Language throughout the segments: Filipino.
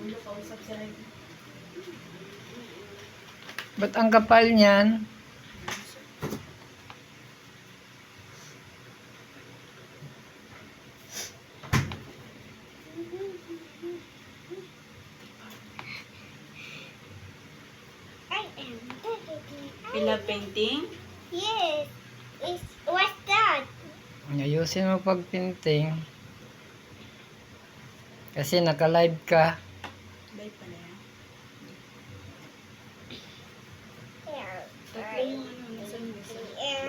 Bulo kausap sa rin. Ba't ang kapal niyan? You love painting? Yes. What's that? Ayusin mo pagpinting. Kasi naka-live ka. Live pala yan. Here. Tatlo yung ano, nasa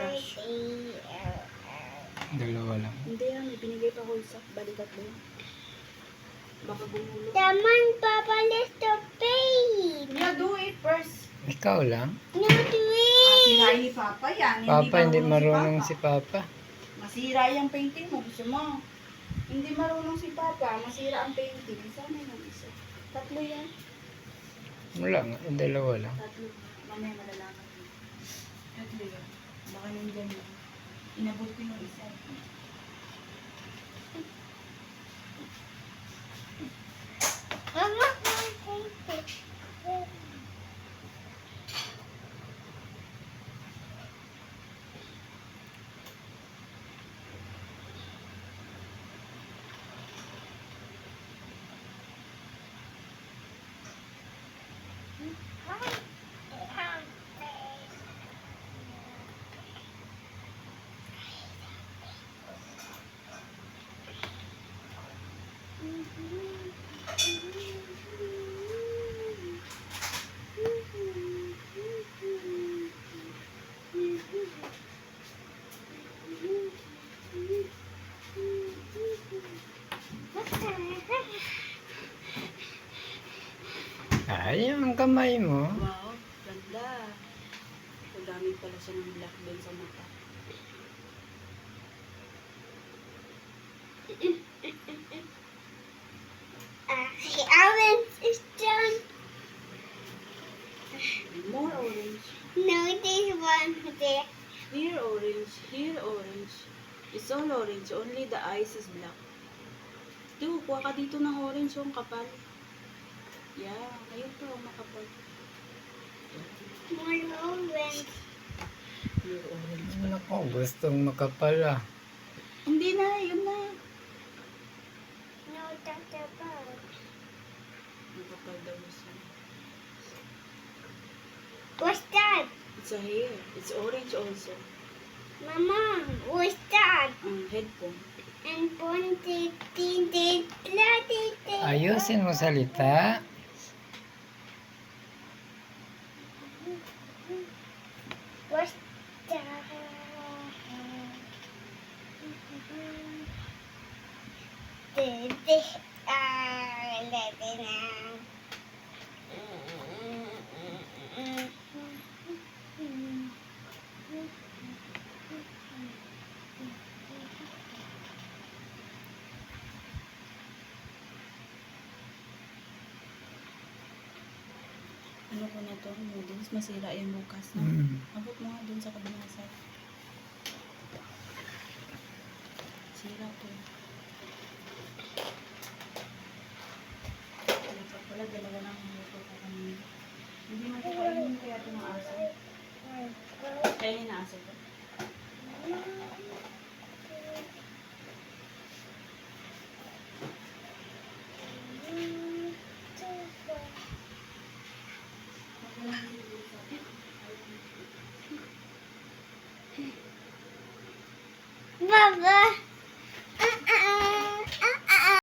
brush. Dalawa lang. Hindi yan, may binigay pa ko isa. Bali tatlo yun. Baka bumulo. Naman, Papa, let's to paint. Yeah, do it first. Ikaw lang? No, do it. Sirain ni Papa yan. Papa, hindi marunong si Papa. Masira yung painting mo. Gusto mo? Hindi marunong si Papa. Masira ang painting. Sana yung isa. Tatlo yan. Wala nga, dalawa lang. Tatlo. Mamaya malalaman mo. Tatlo yan. Baka nandyan yun. Inabot ko yung isa. Mama, paint it. Ay, ang kamay mo. Wow, ganda. Nagamit pala siya ng black doon sa mata. Orange is done. More orange. No, this one there. Here orange. Here orange. It's all orange. Only the eyes is black. Ito, kuha ka dito ng orange. Yung kapal. Yeah, ayun to. Makapal. More orange. Here orange. Nako, gustong makapal ah. Hindi na. Yun na. No, that's about. Makapal daw siya. What's that? It's a hair. It's orange also. Mama, what's that? Ang headphone. And pointed, Ayusin mo salita. What's that? Let it out. Ano ko na to? Noodles. Masira yan bukas. No? Abot mo nga dun sa kabilang side. Sira to. Dapat pala dalawa lang ang luto ko kanina. Hindi mo ko kainin kaya ito ng aso. Kainin na aso ko. Baba.